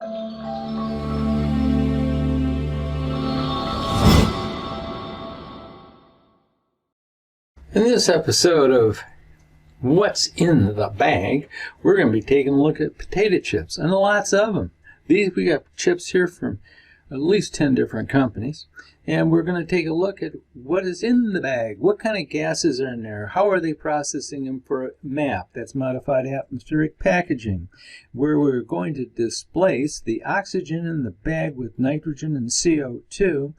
In this episode of What's in the Bag, we're going to be taking a look at potato chips, and lots of them. We got chips here from at least 10 different companies, and we're going to take a look at what is in the bag, what kind of gases are in there, how are they processing them for MAP, that's modified atmospheric packaging, where we're going to displace the oxygen in the bag with nitrogen and CO2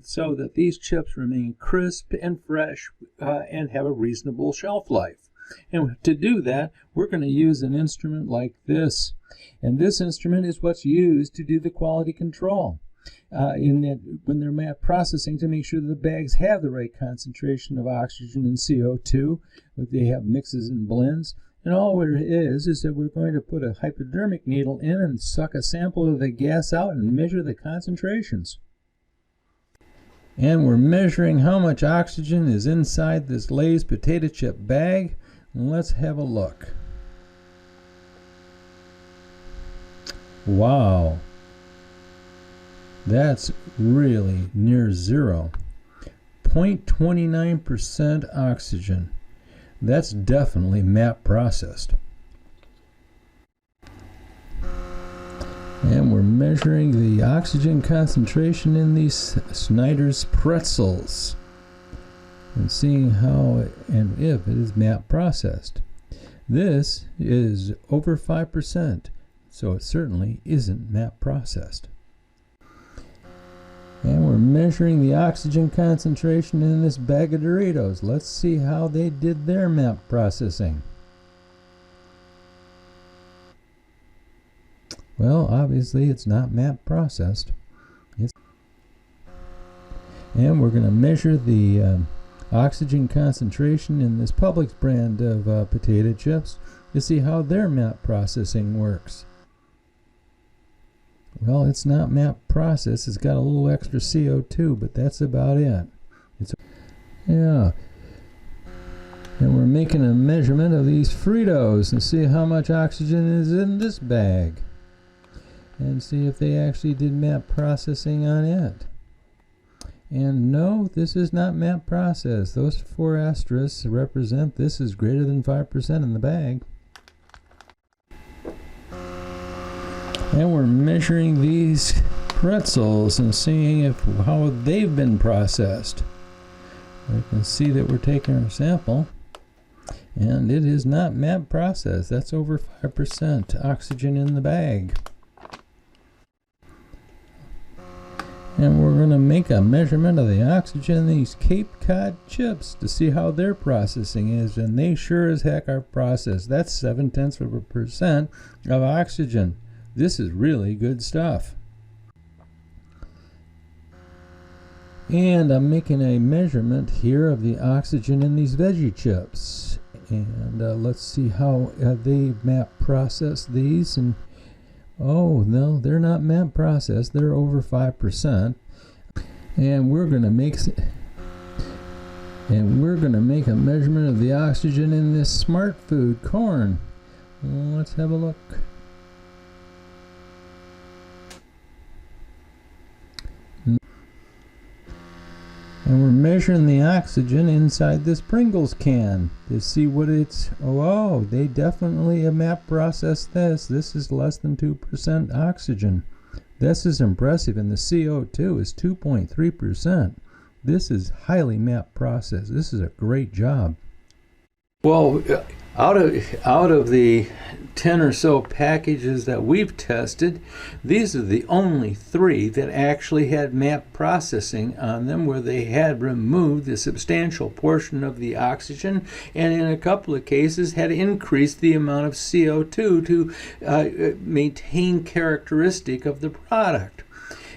so that these chips remain crisp and fresh and have a reasonable shelf life. And to do that, we're going to use an instrument like this. And this instrument is what's used to do the quality control when they're MAP processing, to make sure that the bags have the right concentration of oxygen and CO2, that they have mixes and blends. And all it is that we're going to put a hypodermic needle in and suck a sample of the gas out and measure the concentrations. And we're measuring how much oxygen is inside this Lay's potato chip bag. Let's have a look. Wow, that's really near zero. 0.29% oxygen. That's definitely MAP processed. And we're measuring the oxygen concentration in these Snyder's pretzels and seeing how and if it is MAP processed. This is over 5%, so it certainly isn't MAP processed. And we're measuring the oxygen concentration in this bag of Doritos. Let's see how they did their MAP processing. Well, obviously it's not MAP processed. And we're going to measure the oxygen concentration in this Publix brand of potato chips to see how their MAP processing works. Well, it's not MAP processed. It's got a little extra CO2, but that's about it. Yeah. And we're making a measurement of these Fritos and see how much oxygen is in this bag, and see if they actually did MAP processing on it. And no, this is not MAP processed. Those 4 asterisks represent this is greater than 5% in the bag. And we're measuring these pretzels and seeing how they've been processed. We can see that we're taking our sample, and it is not MAP processed. That's over 5% oxygen in the bag. And we're going to make a measurement of the oxygen in these Cape Cod chips to see how their processing is, and they sure as heck are processed. That's 0.7% of oxygen. This is really good stuff. And I'm making a measurement here of the oxygen in these veggie chips. And let's see how they MAP process these. And oh no, they're not MAP processed. They're over 5%. And we're going to make a measurement of the oxygen in this Smart Food corn. Let's have a look. And we're measuring the oxygen inside this Pringles can to see what it's, oh, they definitely have MAP processed this. This is less than 2% oxygen. This is impressive, and the CO2 is 2.3%. This is highly MAP processed. This is a great job. Well, out of the 10 or so packages that we've tested, these are the only 3 that actually had MAP processing on them, where they had removed a substantial portion of the oxygen, and in a couple of cases had increased the amount of CO2 to maintain characteristic of the product.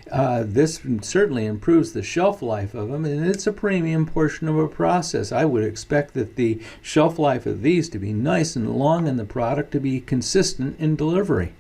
This certainly improves the shelf life of them, and it's a premium portion of a process. I would expect that the shelf life of these to be nice and long and the product to be consistent in delivery.